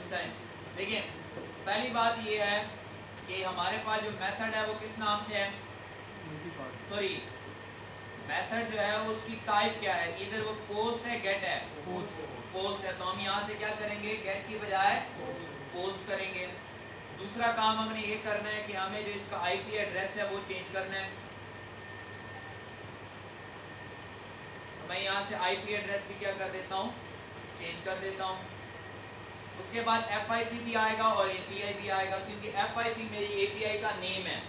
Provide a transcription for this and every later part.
देखिए पहली बात ये है कि हमारे पास जो मेथड है वो किस नाम से है, सॉरी मेथड जो है उसकी टाइप क्या है, इधर वो पोस्ट है गेट है, पोस्ट है, तो हम यहाँ से क्या करेंगे, गेट की बजाय पोस्ट करेंगे। दूसरा काम हमने ये करना है कि हमें जो इसका आईपी एड्रेस है वो चेंज करना है। मैं यहाँ से आईपी एड्रेस भी क्या कर देता हूँ, चेंज कर देता हूँ। उसके बाद FIP भी आएगा और API भी आएगा, क्योंकि FIP मेरी API का नेम है,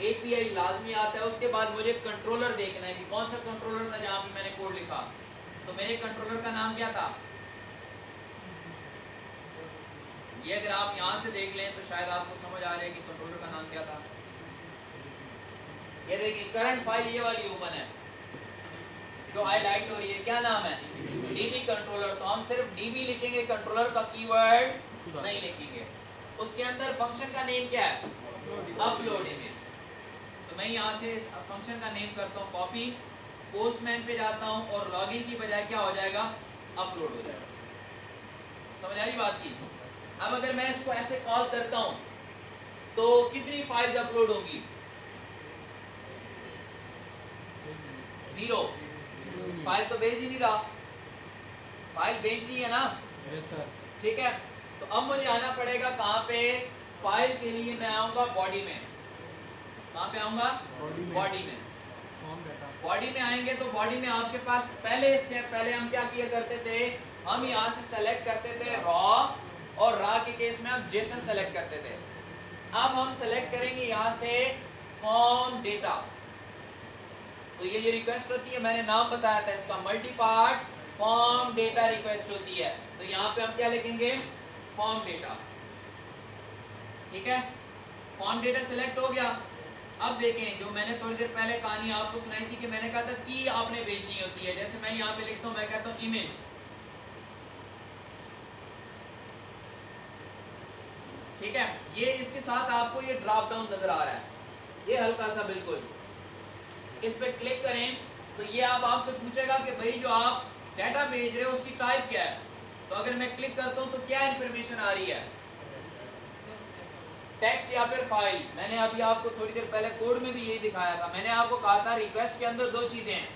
API लाजमी आता है। उसके बाद मुझे कंट्रोलर देखना है कि कौन सा कंट्रोलर था जहाँ पे मैंने कोड लिखा, तो मेरे कंट्रोलर का नाम क्या था, ये अगर आप यहाँ से देख लें तो शायद आपको समझ आ जाए कि कंट्रोलर का नाम क्या था। ये देखिए करंट फाइल ये वाली ओपन है जो हाईलाइट हो रही है, क्या नाम है, DB कंट्रोलर। तो हम सिर्फ DB लिखेंगे, कंट्रोलर का कीवर्ड नहीं लिखेंगे। उसके अंदर फंक्शन का नेम क्या है, अपलोड इमेज। तो मैं यहाँ से इस फंक्शन का नेम करता हूँ कॉपी, पोस्टमैन पे जाता हूँ और लॉगिन की बजाय क्या हो जाएगा, अपलोड हो जाएगा। समझ आ रही बात की। अब अगर मैं इसको ऐसे कॉल करता हूँ तो कितनी फाइल्स अपलोड होंगी, 0। फाइल तो भेज ही नहीं रहा, फाइल भेजनी है ना, ठीक है। तो अब मुझे आना पड़ेगा कहाँ पे, फाइल के लिए मैं आऊंगा बॉडी में। कहाँ पे आऊंगा, बॉडी में। बॉडी में आएंगे तो बॉडी में आपके पास पहले से पहले हम क्या किया करते थे, हम यहाँ से सेलेक्ट करते थे रॉ, और रॉ के केस में हम जेसन सेलेक्ट करते थे। अब हम सेलेक्ट करेंगे यहाँ से फॉर्म डेटा। तो ये रिक्वेस्ट होती है, मैंने नाम बताया था इसका, multi part form data request होती है। तो यहाँ पे हम क्या लिखेंगे, फॉर्म डेटा, ठीक है। फॉर्म डेटा सिलेक्ट हो गया। अब देखें जो मैंने थोड़ी देर पहले कहानी आपको सुनाई थी कि मैंने कहा था की आपने भेजनी होती है। जैसे मैं यहाँ पे लिखता हूँ, मैं कहता हूँ इमेज, ठीक है। ये इसके साथ आपको ये ड्रॉप डाउन नजर आ रहा है, ये हल्का सा बिल्कुल, इस पे क्लिक करें तो ये अब आपसे पूछेगा कि भाई जो आप डाटा भेज रहे हो उसकी टाइप क्या है। तो अगर मैं क्लिक करता हूँ तो क्या इंफॉर्मेशन आ रही है, टेक्स्ट या फिर फाइल। मैंने अभी आपको थोड़ी देर पहले कोड में भी यही दिखाया था। मैंने आपको कहा था रिक्वेस्ट के अंदर 2 चीजें हैं,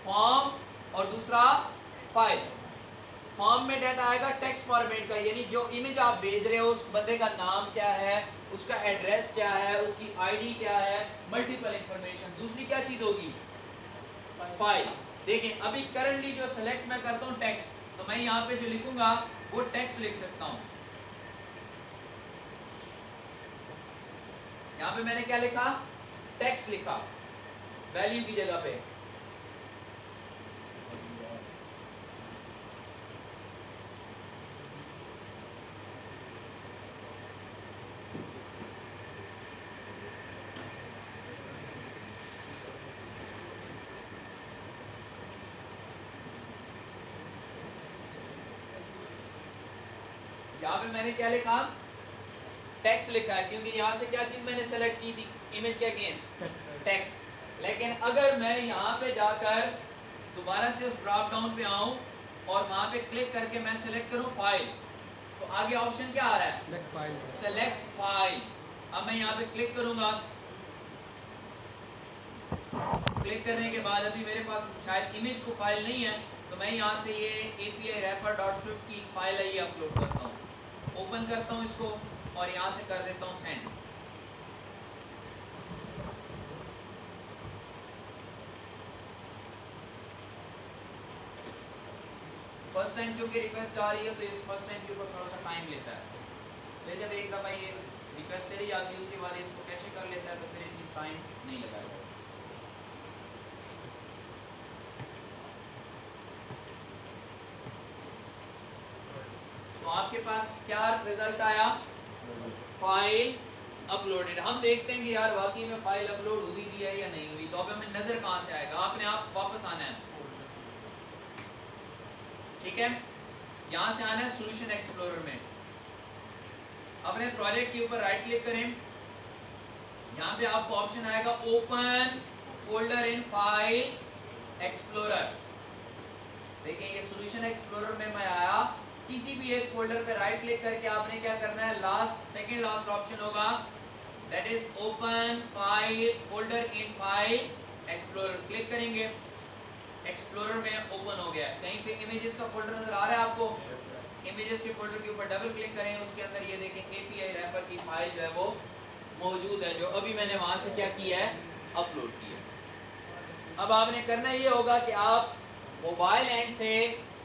फॉर्म और दूसरा फाइल। फॉर्म में डाटा आएगा टेक्स्ट फॉर्मेट का, यानी जो इमेज आप भेज रहे हो उस बंदे का नाम क्या है, उसका एड्रेस क्या है, उसकी आईडी क्या है, मल्टीपल इंफॉर्मेशन। दूसरी क्या चीज होगी, फाइल। देखें अभी करंटली जो सेलेक्ट मैं करता हूँ टेक्स्ट, तो मैं यहाँ पे जो लिखूंगा वो टेक्स्ट लिख सकता हूँ। यहाँ पे मैंने क्या लिखा, टेक्स्ट लिखा, वैल्यू की जगह पे। यहाँ पे मैंने क्या लिखा, टेक्स्ट लिखा है, क्योंकि यहाँ से क्या चीज मैंने सेलेक्ट की थी, इमेज के अगेंस्ट टेक्स्ट। लेकिन अगर मैं यहाँ पे जाकर दोबारा से उस ड्रॉप डाउन पे आऊँ और वहां पे क्लिक करके मैं सेलेक्ट करूँ फाइल, तो आगे ऑप्शन क्या आ रहा है, सेलेक्ट फाइल। अब मैं यहाँ पे क्लिक करूंगा, क्लिक करने के बाद अभी मेरे पास शायद इमेज को फाइल नहीं है, तो मैं यहाँ से ये API wrapper.swift की फाइल है ये अपलोड करता हूँ। ओपन करता हूँ इसको और यहाँ से कर देता हूँ सेंड। फर्स्ट टाइम चूंकि रिक्वेस्ट आ रही है तो इस फर्स्ट टाइम के ऊपर थोड़ा सा टाइम लेता है। फिर जब एक दफ़ा ये रिक्वेस्ट चली जाती है उसके बाद इसको कैसे कर लेता है तो फिर इतनी टाइम नहीं लगाएगा। तो आपके पास क्या रिजल्ट आया, फाइल अपलोडेड। हम देखते हैं कि यार वाकई में फाइल अपलोड हुई भी है या नहीं हुई। तो अब हमें नजर कहाँ से आएगा, आपने आप वापस आना है, ठीक है। यहाँ से आना है सॉल्यूशन एक्सप्लोरर में, अपने प्रोजेक्ट के ऊपर राइट क्लिक करें, यहाँ पे आपको ऑप्शन आएगा open folder in file explorer. देखिए ये सॉल्यूशन एक्सप्लोरर में मैं आया, किसी भी एक फोल्डर पे राइट क्लिक करके आपने क्या करना है, लास्ट सेकंड लास्ट ऑप्शन होगा that is open file folder in file explorer, click करेंगे, एक्सप्लोरर में ओपन हो गया है। कहीं पे इमेजेस का फोल्डर नजर आ रहा है आपको, इमेजेस के फोल्डर के ऊपर डबल क्लिक करें, उसके अंदर ये देखें API रैपर की फाइल जो है वो मौजूद है, जो अभी मैंने वहां से क्या किया है, अपलोड किया है। अब आपने करना ये होगा कि आप मोबाइल एंड से,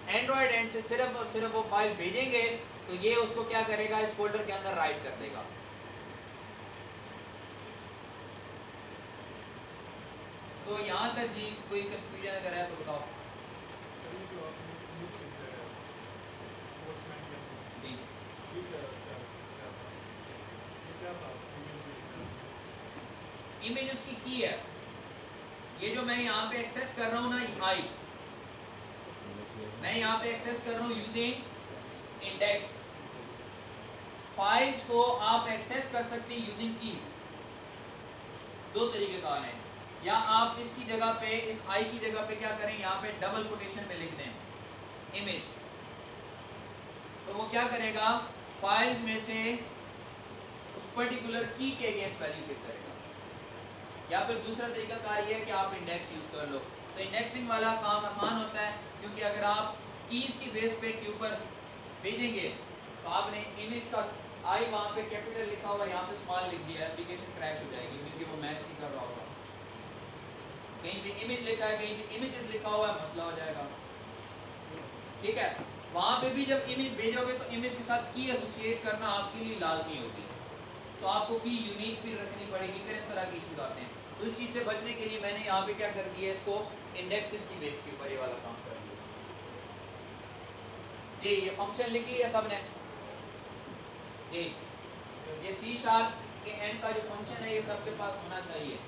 एंड्रॉयड एंड से सिर्फ और सिर्फ वो फाइल भेजेंगे तो ये उसको क्या करेगा, इस फोल्डर के अंदर राइट कर देगा। तो यहाँ तक जी कोई कंफ्यूजन अगर है तो बताओ। इमेज उसकी की है, ये जो मैं यहाँ पे एक्सेस कर रहा हूँ ना, आई मैं यहाँ पे एक्सेस कर रहा हूँ यूजिंग इंडेक्स। फाइल्स को आप एक्सेस कर सकते हैं यूजिंग कीज, दो तरीके का है। या आप इसकी जगह पे, इस आई की जगह पे क्या करें, यहाँ पे डबल कोटेशन में लिख दें इमेज, तो वो क्या करेगा, फाइल्स में से उस पर्टिकुलर की के अगेंस्ट वैल्यू पिक करेगा। या फिर दूसरा तरीका कार ये है कि आप इंडेक्स यूज कर लो, तो इंडेक्सिंग वाला काम आसान होता है, क्योंकि अगर आप कीज की बेस पे के ऊपर भेजेंगे तो आपने इमेज का आई वहाँ पे कैपिटल लिखा हुआ, यहाँ पे स्मॉल लिख दिया, एप्लीकेशन क्रैश हो जाएगी क्योंकि वो मैच नहीं कर रहा होगा। कहीं पे इमेज लिखा है, कहीं पे इमेजेस लिखा हुआ है, मसला हो जाएगा। ठीक है, वहां पे भी जब इमेज भेजोगे तो इमेज के साथ की एसोसिएट करना आपके लिए लाजमी होगी, तो आपको की यूनिक भी रखनी पड़ेगी, फिर इस तरह की इशूज आते हैं। तो इस चीज से बचने के लिए मैंने यहाँ पे क्या कर दिया, इसको इंडेक्सेस की बेस के ऊपर ये वाला काम कर दिया जी। ये फंक्शन लिख लिया सबने जी, ये C# के एंड का जो फंक्शन है ये सबके पास होना चाहिए,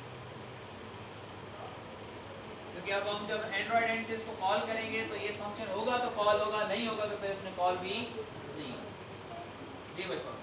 क्योंकि अब हम जब एंड्रॉइड एंड से इसको कॉल करेंगे तो ये फंक्शन होगा तो कॉल होगा, नहीं होगा तो फिर इसने कॉल भी नहीं होगा जी बच्चों।